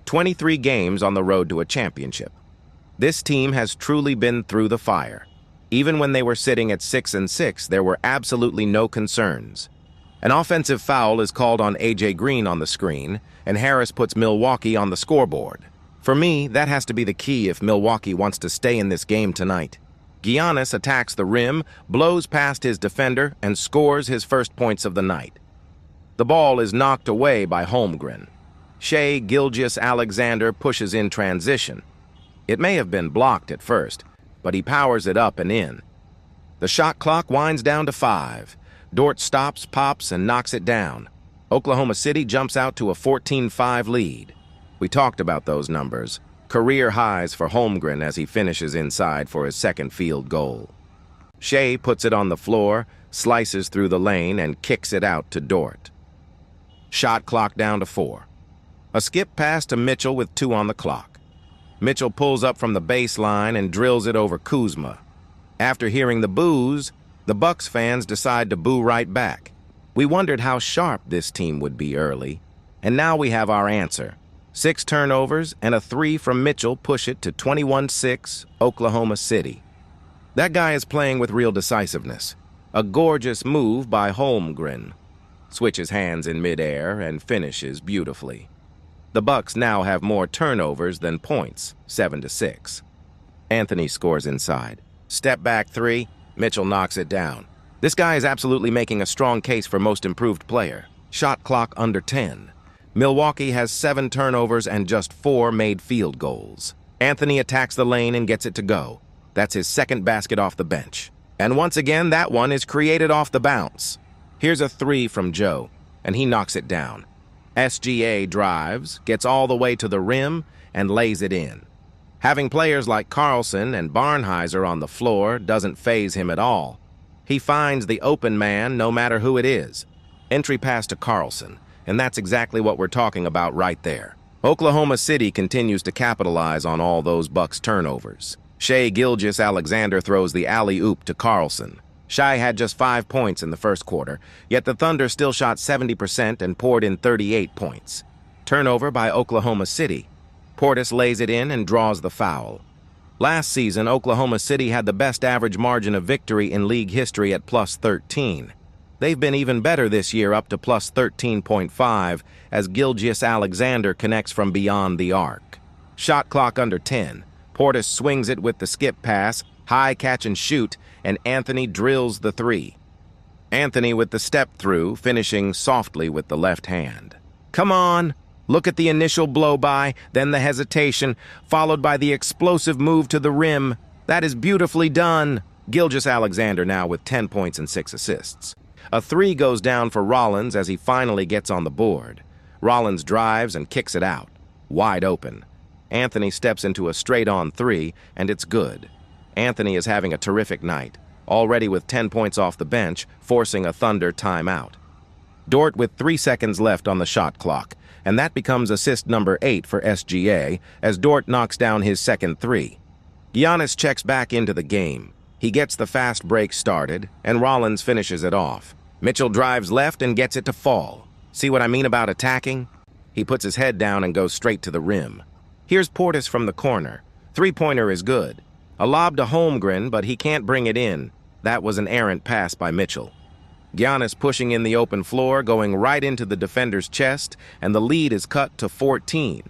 23 games on the road to a championship. This team has truly been through the fire. Even when they were sitting at 6-6, there were absolutely no concerns. An offensive foul is called on A.J. Green on the screen, and Harris puts Milwaukee on the scoreboard. For me, that has to be the key if Milwaukee wants to stay in this game tonight. Giannis attacks the rim, blows past his defender, and scores his first points of the night. The ball is knocked away by Holmgren. Shai Gilgeous-Alexander pushes in transition. It may have been blocked at first, but he powers it up and in. The shot clock winds down to 5. Dort stops, pops, and knocks it down. Oklahoma City jumps out to a 14-5 lead. We talked about those numbers. Career highs for Holmgren as he finishes inside for his second field goal. Shai puts it on the floor, slices through the lane, and kicks it out to Dort. Shot clock down to 4. A skip pass to Mitchell with 2 on the clock. Mitchell pulls up from the baseline and drills it over Kuzma. After hearing the boos, the Bucks fans decide to boo right back. We wondered how sharp this team would be early, and now we have our answer. 6 turnovers and a 3 from Mitchell push it to 21-6 Oklahoma City. That guy is playing with real decisiveness. A gorgeous move by Holmgren. Switches hands in midair and finishes beautifully. The Bucks now have more turnovers than points, 7-6. Anthony scores inside. Step back 3, Mitchell knocks it down. This guy is absolutely making a strong case for most improved player. Shot clock under 10. Milwaukee has 7 turnovers and just 4 made field goals. Anthony attacks the lane and gets it to go. That's his second basket off the bench. And once again, that one is created off the bounce. Here's a 3 from Joe, and he knocks it down. SGA drives, gets all the way to the rim, and lays it in. Having players like Carlson and Barnhizer on the floor doesn't faze him at all. He finds the open man no matter who it is. Entry pass to Carlson, and that's exactly what we're talking about right there. Oklahoma City continues to capitalize on all those Bucks turnovers. Shai Gilgeous-Alexander throws the alley-oop to Carlson. Shai had just 5 points in the first quarter, yet the Thunder still shot 70% and poured in 38 points. Turnover by Oklahoma City. Portis lays it in and draws the foul. Last season, Oklahoma City had the best average margin of victory in league history at plus 13. They've been even better this year, up to plus 13.5, as Gilgeous-Alexander connects from beyond the arc. Shot clock under 10. Portis swings it with the skip pass, high catch and shoot, and Anthony drills the 3. Anthony with the step-through, finishing softly with the left hand. Come on! Look at the initial blow-by, then the hesitation, followed by the explosive move to the rim. That is beautifully done. Gilgeous-Alexander now with 10 points and 6 assists. A 3 goes down for Rollins as he finally gets on the board. Rollins drives and kicks it out. Wide open. Anthony steps into a straight-on 3, and it's good. Anthony is having a terrific night, already with 10 points off the bench, forcing a Thunder timeout. Dort with 3 seconds left on the shot clock, and that becomes assist number 8 for SGA as Dort knocks down his second 3. Giannis checks back into the game. He gets the fast break started, and Rollins finishes it off. Mitchell drives left and gets it to fall. See what I mean about attacking? He puts his head down and goes straight to the rim. Here's Portis from the corner. 3-pointer is good. A lob to Holmgren, but he can't bring it in. That was an errant pass by Mitchell. Giannis pushing in the open floor, going right into the defender's chest, and the lead is cut to 14.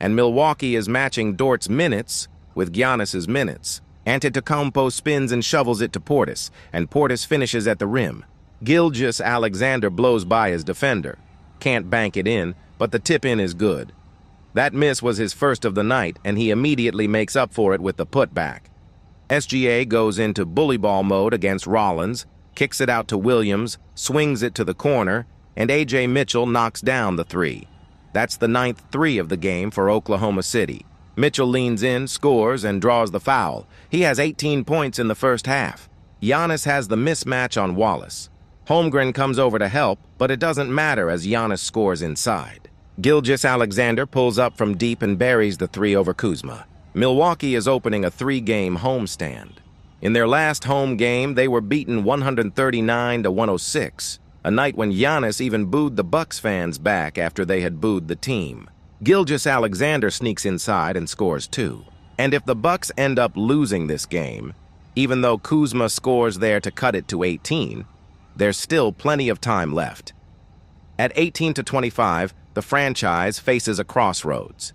And Milwaukee is matching Dort's minutes with Giannis's minutes. Antetokounmpo spins and shovels it to Portis, and Portis finishes at the rim. Gilgeous-Alexander blows by his defender. Can't bank it in, but the tip-in is good. That miss was his first of the night, and he immediately makes up for it with the putback. SGA goes into bully ball mode against Rollins, kicks it out to Williams, swings it to the corner, and A.J. Mitchell knocks down the 3. That's the 9th 3 of the game for Oklahoma City. Mitchell leans in, scores, and draws the foul. He has 18 points in the first half. Giannis has the mismatch on Wallace. Holmgren comes over to help, but it doesn't matter as Giannis scores inside. Gilgeous-Alexander pulls up from deep and buries the 3 over Kuzma. Milwaukee is opening a 3-game homestand. In their last home game, they were beaten 139-106, a night when Giannis even booed the Bucks fans back after they had booed the team. Gilgeous-Alexander sneaks inside and scores 2. And if the Bucks end up losing this game, even though Kuzma scores there to cut it to 18, there's still plenty of time left. At 18-25, the franchise faces a crossroads.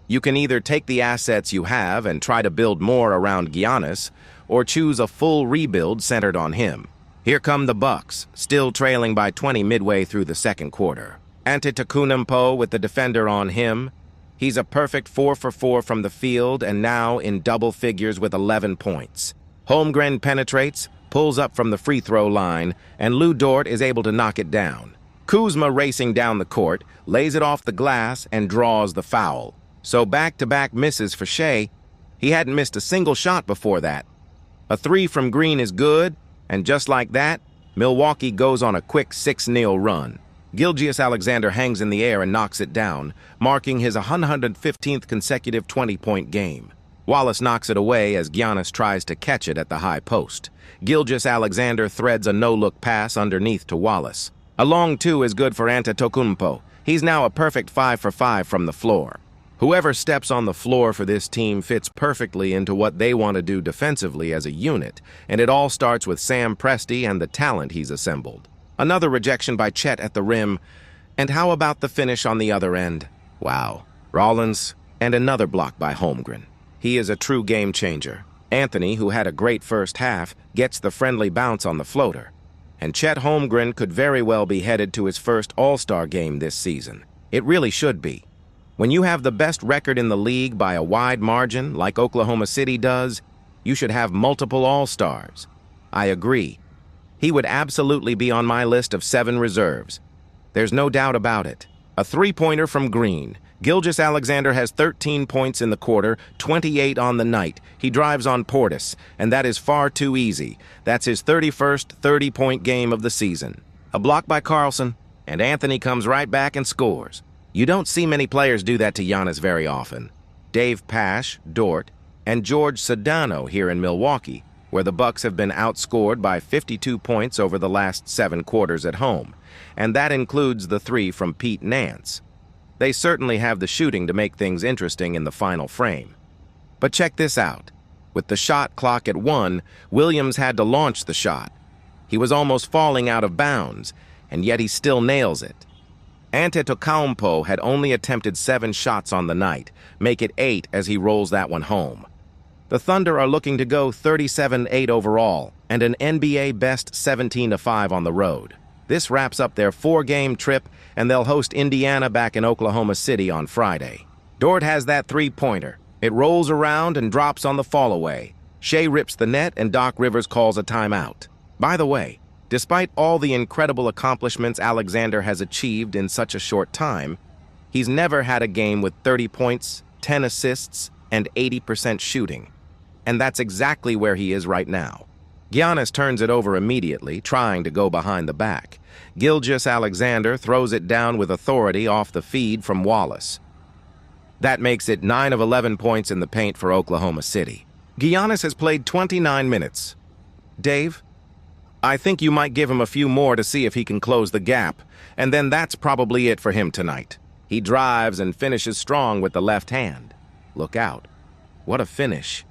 You can either take the assets you have and try to build more around Giannis, or choose a full rebuild centered on him. Here come the Bucks, still trailing by 20 midway through the second quarter. Antetokounmpo with the defender on him. He's a perfect 4 for 4 from the field and now in double figures with 11 points. Holmgren penetrates, pulls up from the free throw line, and Lou Dort is able to knock it down. Kuzma racing down the court, lays it off the glass, and draws the foul. So back-to-back misses for Shai. He hadn't missed a single shot before that. A 3 from Green is good, and just like that, Milwaukee goes on a quick 6-0 run. Gilgeous-Alexander hangs in the air and knocks it down, marking his 115th consecutive 20-point game. Wallace knocks it away as Giannis tries to catch it at the high post. Gilgeous-Alexander threads a no-look pass underneath to Wallace. A long 2 is good for Antetokounmpo. He's now a perfect 5 for 5 from the floor. Whoever steps on the floor for this team fits perfectly into what they want to do defensively as a unit, and it all starts with Sam Presti and the talent he's assembled. Another rejection by Chet at the rim, and how about the finish on the other end? Wow. Rollins, and another block by Holmgren. He is a true game changer. Anthony, who had a great first half, gets the friendly bounce on the floater. And Chet Holmgren could very well be headed to his first All-Star game this season. It really should be. When you have the best record in the league by a wide margin, like Oklahoma City does, you should have multiple All-Stars. I agree. He would absolutely be on my list of 7 reserves. There's no doubt about it. A 3-pointer from Green. Gilgeous-Alexander has 13 points in the quarter, 28 on the night. He drives on Portis, and that is far too easy. That's his 31st 30-point game of the season. A block by Carlson, and Anthony comes right back and scores. You don't see many players do that to Giannis very often. Dave Pasch, Dort, and George Sedano here in Milwaukee, where the Bucks have been outscored by 52 points over the last 7 quarters at home, and that includes the 3 from Pete Nance. They certainly have the shooting to make things interesting in the final frame. But check this out. With the shot clock at 1, Williams had to launch the shot. He was almost falling out of bounds, and yet he still nails it. Antetokounmpo had only attempted 7 shots on the night, make it 8 as he rolls that one home. The Thunder are looking to go 37-8 overall, and an NBA best 17-5 on the road. This wraps up their 4-game trip, and they'll host Indiana back in Oklahoma City on Friday. Dort has that 3-pointer. It rolls around and drops on the fall-away. Shai rips the net, and Doc Rivers calls a timeout. By the way, despite all the incredible accomplishments Alexander has achieved in such a short time, he's never had a game with 30 points, 10 assists, and 80% shooting. And that's exactly where he is right now. Giannis turns it over immediately, trying to go behind the back. Gilgeous-Alexander throws it down with authority off the feed from Wallace. That makes it 9 of 11 points in the paint for Oklahoma City. Giannis has played 29 minutes. Dave, I think you might give him a few more to see if he can close the gap, and then that's probably it for him tonight. He drives and finishes strong with the left hand. Look out. What a finish.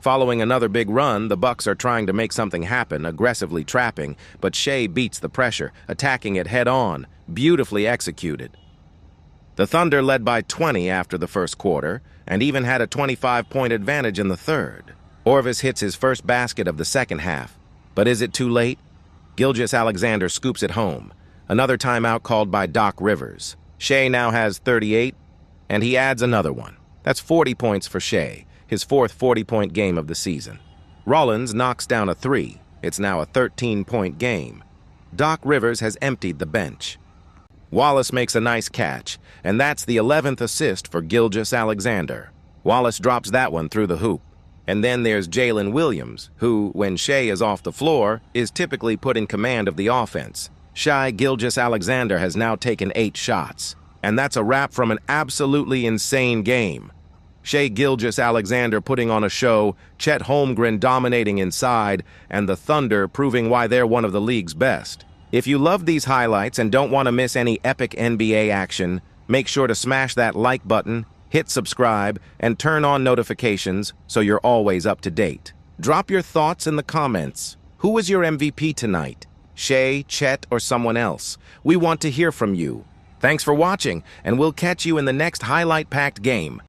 Following another big run, the Bucks are trying to make something happen, aggressively trapping, but Shai beats the pressure, attacking it head-on, beautifully executed. The Thunder led by 20 after the first quarter, and even had a 25-point advantage in the third. Orvis hits his first basket of the second half. But is it too late? Gilgeous-Alexander scoops it home. Another timeout called by Doc Rivers. Shai now has 38, and he adds another one. That's 40 points for Shai, his 4th 40-point game of the season. Rollins knocks down a 3. It's now a 13-point game. Doc Rivers has emptied the bench. Wallace makes a nice catch, and that's the 11th assist for Gilgeous-Alexander. Wallace drops that one through the hoop. And then there's Jalen Williams, who, when Shai is off the floor, is typically put in command of the offense. Shai Gilgeous-Alexander has now taken 8 shots. And that's a wrap from an absolutely insane game. Shai Gilgeous-Alexander putting on a show, Chet Holmgren dominating inside, and the Thunder proving why they're one of the league's best. If you love these highlights and don't want to miss any epic NBA action, Make sure to smash that like button, hit subscribe, and turn on notifications so you're always up to date. Drop your thoughts in the comments. Who was your MVP tonight? Shea, Chet, or someone else? We want to hear from you. Thanks for watching, and we'll catch you in the next highlight-packed game.